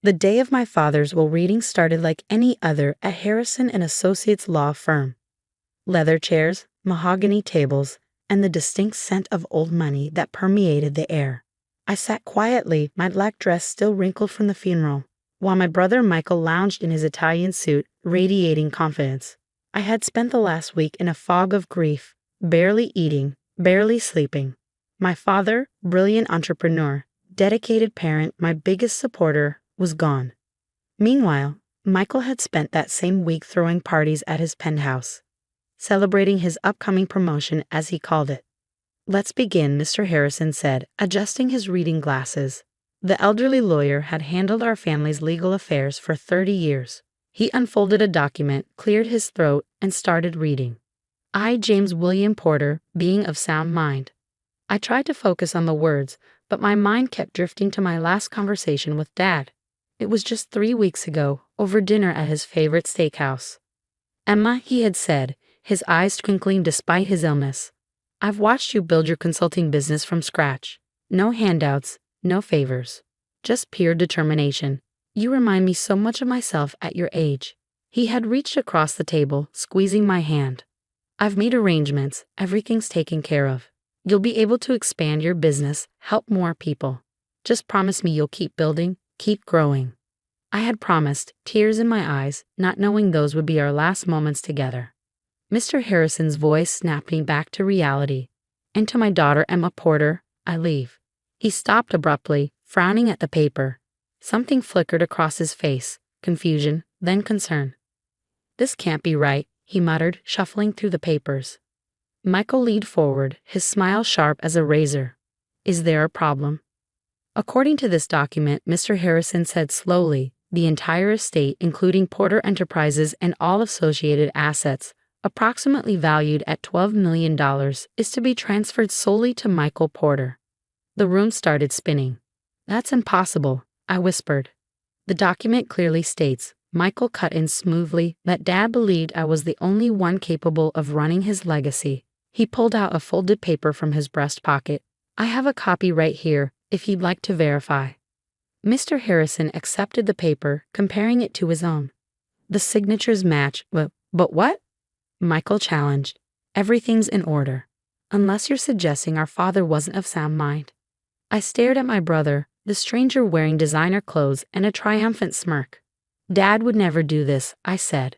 The day of my father's will reading started like any other at Harrison and Associates law firm. Leather chairs, mahogany tables, and the distinct scent of old money that permeated the air. I sat quietly, my black dress still wrinkled from the funeral, while my brother Michael lounged in his Italian suit, radiating confidence. I had spent the last week in a fog of grief, barely eating, barely sleeping. My father, brilliant entrepreneur, dedicated parent, my biggest supporter, was gone. Meanwhile, Michael had spent that same week throwing parties at his penthouse, celebrating his upcoming promotion as he called it. "Let's begin," Mr. Harrison said, adjusting his reading glasses. The elderly lawyer had handled our family's legal affairs for 30 years. He unfolded a document, cleared his throat, and started reading. I, James William Porter, being of sound mind. I tried to focus on the words, but my mind kept drifting to my last conversation with Dad. It was just 3 weeks ago, over dinner at his favorite steakhouse. "Emma," he had said, his eyes twinkling despite his illness, "I've watched you build your consulting business from scratch. No handouts, no favors. Just pure determination. You remind me so much of myself at your age." He had reached across the table, squeezing my hand. "I've made arrangements, everything's taken care of. You'll be able to expand your business, help more people. Just promise me you'll keep building, keep growing." I had promised, tears in my eyes, not knowing those would be our last moments together. Mr. Harrison's voice snapped me back to reality. "And to my daughter Emma Porter, I leave." He stopped abruptly, frowning at the paper. Something flickered across his face, confusion, then concern. "This can't be right," he muttered, shuffling through the papers. Michael leaned forward, his smile sharp as a razor. "Is there a problem?" "According to this document," Mr. Harrison said slowly, "the entire estate, including Porter Enterprises and all associated assets, approximately valued at $12 million, is to be transferred solely to Michael Porter." The room started spinning. "That's impossible," I whispered. "The document clearly states," Michael cut in smoothly, "that Dad believed I was the only one capable of running his legacy." He pulled out a folded paper from his breast pocket. "I have a copy right here, if you'd like to verify." Mr. Harrison accepted the paper, comparing it to his own. "The signatures match, but what?" Michael challenged. "Everything's in order. Unless you're suggesting our father wasn't of sound mind." I stared at my brother, the stranger wearing designer clothes and a triumphant smirk. "Dad would never do this," I said.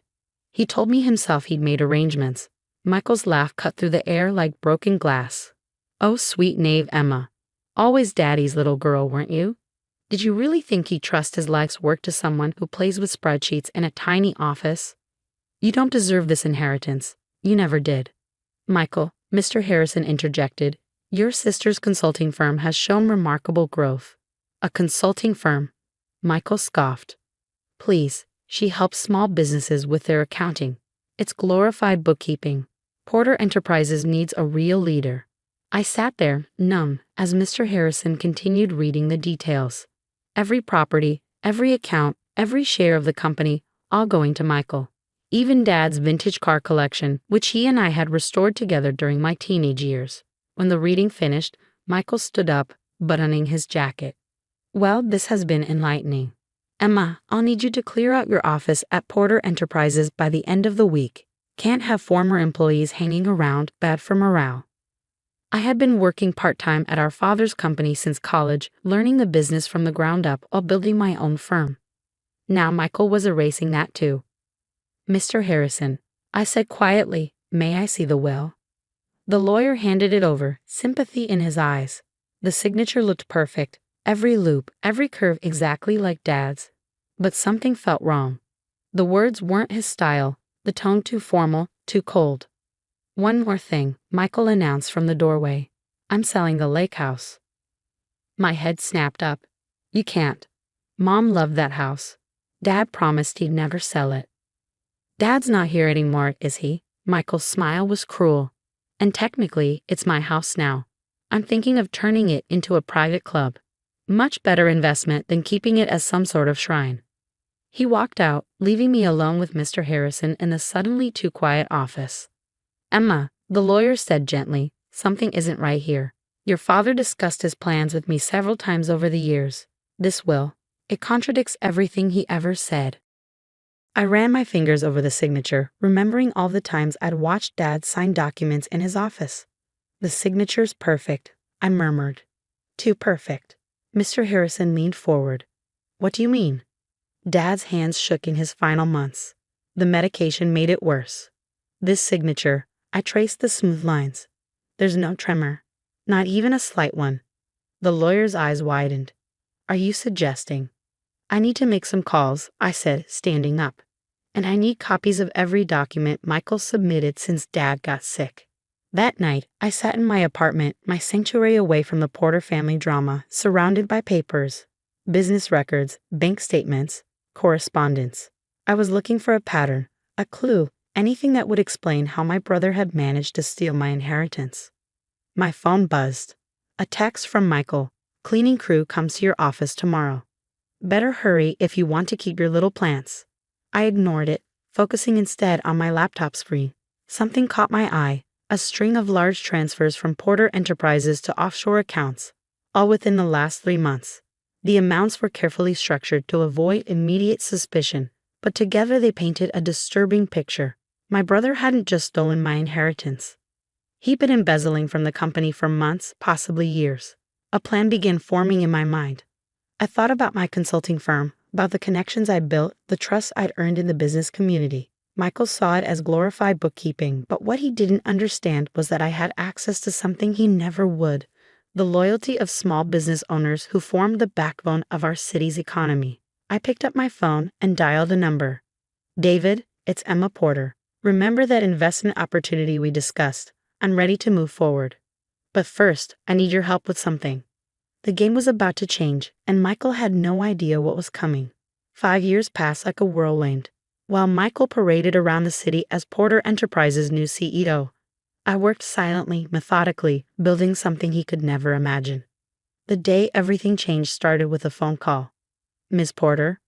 "He told me himself he'd made arrangements." Michael's laugh cut through the air like broken glass. "Oh, sweet knave Emma. Always Daddy's little girl, weren't you? Did you really think he'd trust his life's work to someone who plays with spreadsheets in a tiny office? You don't deserve this inheritance. You never did." "Michael," Mr. Harrison interjected, "your sister's consulting firm has shown remarkable growth." "A consulting firm?" Michael scoffed. "Please, she helps small businesses with their accounting. It's glorified bookkeeping. Porter Enterprises needs a real leader." I sat there, numb, as Mr. Harrison continued reading the details. Every property, every account, every share of the company, all going to Michael. Even Dad's vintage car collection, which he and I had restored together during my teenage years. When the reading finished, Michael stood up, buttoning his jacket. "Well, this has been enlightening. Emma, I'll need you to clear out your office at Porter Enterprises by the end of the week. Can't have former employees hanging around, bad for morale." I had been working part-time at our father's company since college, learning the business from the ground up while building my own firm. Now Michael was erasing that too. "Mr. Harrison," I said quietly, "may I see the will?" The lawyer handed it over, sympathy in his eyes. The signature looked perfect, every loop, every curve exactly like Dad's. But something felt wrong. The words weren't his style, the tone too formal, too cold. "One more thing," Michael announced from the doorway. "I'm selling the lake house." My head snapped up. "You can't. Mom loved that house. Dad promised he'd never sell it." "Dad's not here anymore, is he?" Michael's smile was cruel. "And technically, it's my house now. I'm thinking of turning it into a private club. Much better investment than keeping it as some sort of shrine." He walked out, leaving me alone with Mr. Harrison in the suddenly too quiet office. "Emma," the lawyer said gently, "something isn't right here. Your father discussed his plans with me several times over the years. This will, It contradicts everything he ever said. I ran my fingers over the signature, remembering all the times I'd watched Dad sign documents in his office. The signature's perfect, I murmured. Too perfect. Mr. Harrison leaned forward. What do you mean? Dad's hands shook in his final months. The medication made it worse. This signature, I traced the smooth lines. There's no tremor. Not even a slight one. The lawyer's eyes widened. Are you suggesting? I need to make some calls, I said, standing up. And I need copies of every document Michael submitted since Dad got sick. That night, I sat in my apartment, my sanctuary away from the Porter family drama, surrounded by papers, business records, bank statements, correspondence. I was looking for a pattern, a clue, anything that would explain how my brother had managed to steal my inheritance. My phone buzzed. A text from Michael. Cleaning crew comes to your office tomorrow. Better hurry if you want to keep your little plants. I ignored it, focusing instead on my laptop screen. Something caught my eye, a string of large transfers from Porter Enterprises to offshore accounts, all within the last 3 months. The amounts were carefully structured to avoid immediate suspicion, but together they painted a disturbing picture. My brother hadn't just stolen my inheritance. He'd been embezzling from the company for months, possibly years. A plan began forming in my mind. I thought about my consulting firm, about the connections I'd built, the trust I'd earned in the business community. Michael saw it as glorified bookkeeping, but what he didn't understand was that I had access to something he never would: the loyalty of small business owners who formed the backbone of our city's economy. I picked up my phone and dialed a number. David, it's Emma Porter. Remember that investment opportunity we discussed? I'm ready to move forward. But first, I need your help with something. The game was about to change, and Michael had no idea what was coming. 5 years passed like a whirlwind. While Michael paraded around the city as Porter Enterprises' new CEO, I worked silently, methodically, building something he could never imagine. The day everything changed started with a phone call. Miss Porter?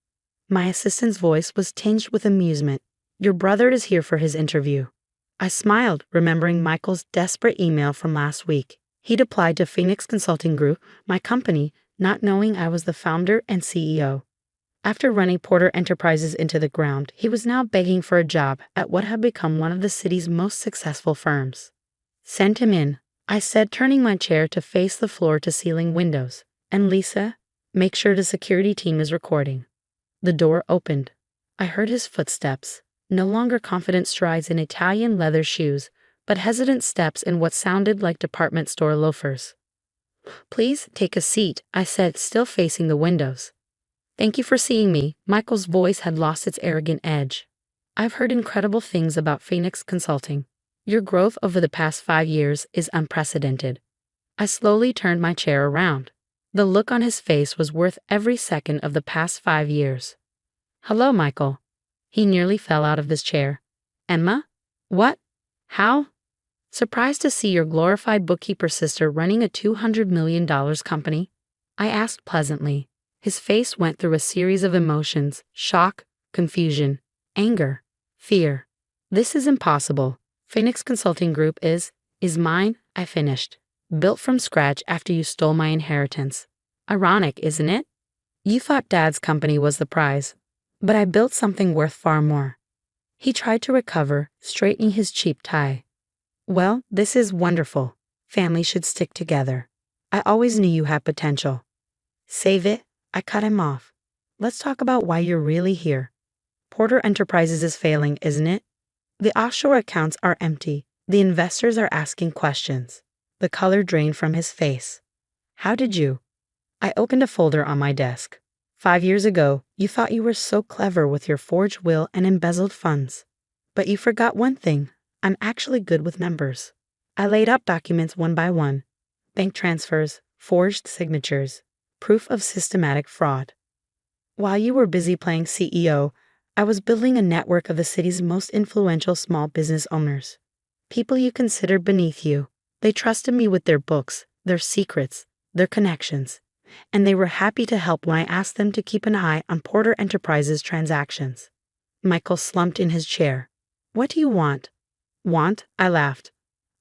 My assistant's voice was tinged with amusement. Your brother is here for his interview. I smiled, remembering Michael's desperate email from last week. He'd applied to Phoenix Consulting Group, my company, not knowing I was the founder and CEO. After running Porter Enterprises into the ground, he was now begging for a job at what had become one of the city's most successful firms. Send him in, I said, turning my chair to face the floor-to-ceiling windows. And Lisa, make sure the security team is recording. The door opened. I heard his footsteps, no longer confident strides in Italian leather shoes, but hesitant steps in what sounded like department store loafers. Please take a seat, I said, still facing the windows. Thank you for seeing me. Michael's voice had lost its arrogant edge. I've heard incredible things about Phoenix Consulting. Your growth over the past 5 years is unprecedented. I slowly turned my chair around. The look on his face was worth every second of the past 5 years. Hello, Michael. He nearly fell out of his chair. Emma? What? How? Surprised to see your glorified bookkeeper sister running a $200 million company? I asked pleasantly. His face went through a series of emotions: shock, confusion, anger, fear. This is impossible. Phoenix Consulting Group is mine, I finished. Built from scratch after you stole my inheritance. Ironic, isn't it? You thought Dad's company was the prize, but I built something worth far more. He tried to recover, straightening his cheap tie. Well, this is wonderful. Families should stick together. I always knew you had potential. Save it. I cut him off. Let's talk about why you're really here. Porter Enterprises is failing, isn't it? The offshore accounts are empty. The investors are asking questions. The color drained from his face. How did you? I opened a folder on my desk. 5 years ago, you thought you were so clever with your forged will and embezzled funds. But you forgot one thing. I'm actually good with numbers. I laid out documents one by one. Bank transfers, forged signatures, proof of systematic fraud. While you were busy playing CEO, I was building a network of the city's most influential small business owners. People you considered beneath you. They trusted me with their books, their secrets, their connections, and they were happy to help when I asked them to keep an eye on Porter Enterprises transactions. Michael slumped in his chair. What do you want? Want? I laughed.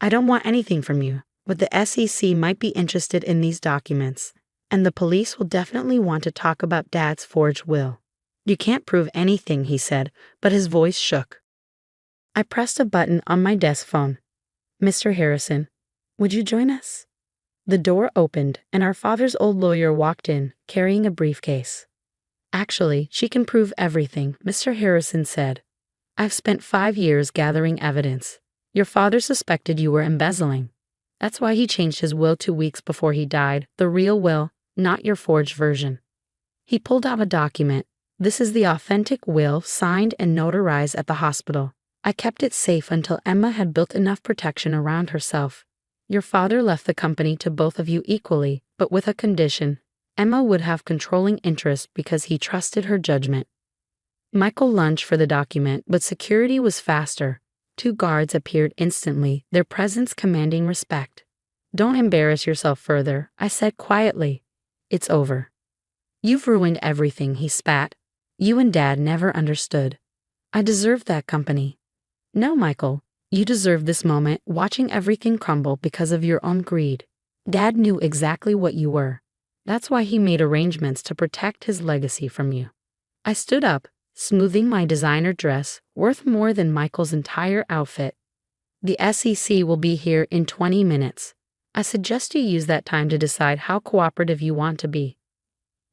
I don't want anything from you, but the SEC might be interested in these documents. And the police will definitely want to talk about Dad's forged will. You can't prove anything, he said, but his voice shook. I pressed a button on my desk phone. Mr. Harrison, would you join us? The door opened, and our father's old lawyer walked in, carrying a briefcase. Actually, she can prove everything, Mr. Harrison said. I've spent 5 years gathering evidence. Your father suspected you were embezzling. That's why he changed his will 2 weeks before he died, the real will, not your forged version. He pulled out a document. This is the authentic will, signed and notarized at the hospital. I kept it safe until Emma had built enough protection around herself. Your father left the company to both of you equally, but with a condition. Emma would have controlling interest because he trusted her judgment. Michael lunged for the document, but security was faster. 2 guards appeared instantly, their presence commanding respect. Don't embarrass yourself further, I said quietly. It's over. You've ruined everything, he spat. You and Dad never understood. I deserved that company. No, Michael, you deserve this moment, watching everything crumble because of your own greed. Dad knew exactly what you were. That's why he made arrangements to protect his legacy from you. I stood up, smoothing my designer dress, worth more than Michael's entire outfit. The SEC will be here in 20 minutes. I suggest you use that time to decide how cooperative you want to be.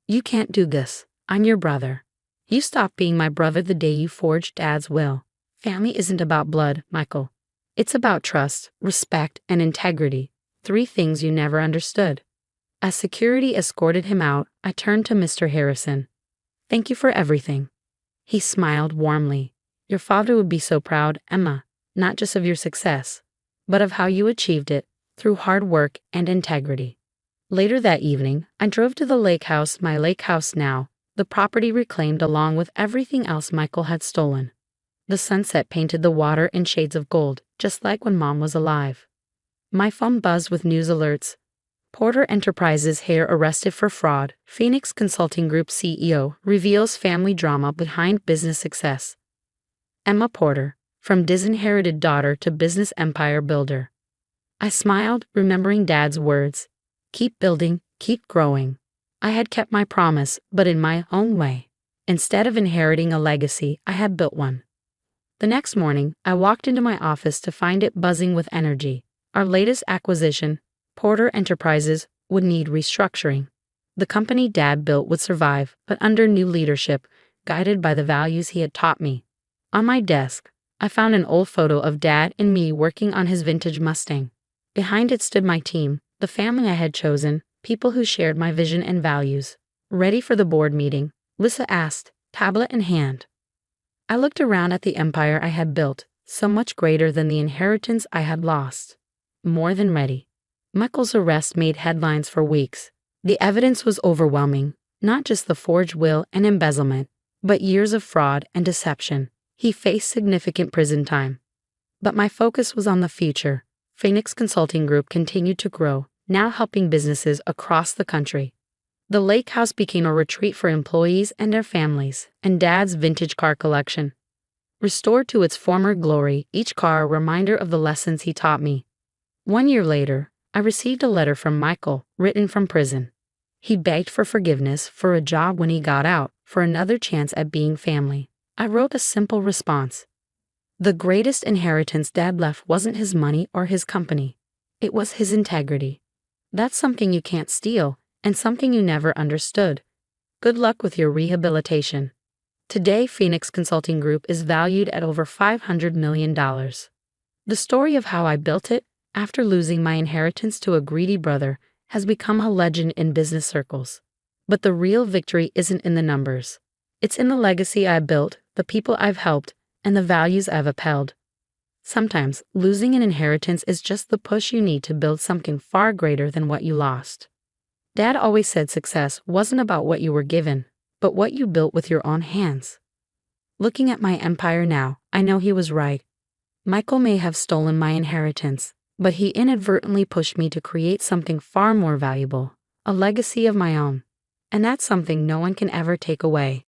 You can't do this. I'm your brother. You stopped being my brother the day you forged Dad's will. Family isn't about blood, Michael. It's about trust, respect, and integrity. 3 things you never understood. As security escorted him out, I turned to Mr. Harrison. Thank you for everything. He smiled warmly. Your father would be so proud, Emma, not just of your success, but of how you achieved it, through hard work and integrity. Later that evening, I drove to the lake house, my lake house now, the property reclaimed along with everything else Michael had stolen. The sunset painted the water in shades of gold, just like when Mom was alive. My phone buzzed with news alerts. Porter Enterprises heir arrested for fraud. Phoenix Consulting Group CEO reveals family drama behind business success. Emma Porter, from disinherited daughter to business empire builder. I smiled, remembering Dad's words. Keep building, keep growing. I had kept my promise, but in my own way. Instead of inheriting a legacy, I had built one. The next morning, I walked into my office to find it buzzing with energy. Our latest acquisition, Porter Enterprises, would need restructuring. The company Dad built would survive, but under new leadership, guided by the values he had taught me. On my desk, I found an old photo of Dad and me working on his vintage Mustang. Behind it stood my team, the family I had chosen, people who shared my vision and values. Ready for the board meeting, Lisa asked, tablet in hand. I looked around at the empire I had built, so much greater than the inheritance I had lost. More than ready. Michael's arrest made headlines for weeks. The evidence was overwhelming, not just the forged will and embezzlement, but years of fraud and deception. He faced significant prison time. But my focus was on the future. Phoenix Consulting Group continued to grow, now helping businesses across the country. The lake house became a retreat for employees and their families, and Dad's vintage car collection. Restored to its former glory, each car a reminder of the lessons he taught me. 1 year later, I received a letter from Michael, written from prison. He begged for forgiveness, for a job when he got out, for another chance at being family. I wrote a simple response. The greatest inheritance Dad left wasn't his money or his company. It was his integrity. That's something you can't steal, and something you never understood. Good luck with your rehabilitation. Today, Phoenix Consulting Group is valued at over $500 million. The story of how I built it, after losing my inheritance to a greedy brother, has become a legend in business circles. But the real victory isn't in the numbers. It's in the legacy I built, the people I've helped, and the values I've upheld. Sometimes, losing an inheritance is just the push you need to build something far greater than what you lost. Dad always said success wasn't about what you were given, but what you built with your own hands. Looking at my empire now, I know he was right. Michael may have stolen my inheritance, but he inadvertently pushed me to create something far more valuable, a legacy of my own. And that's something no one can ever take away.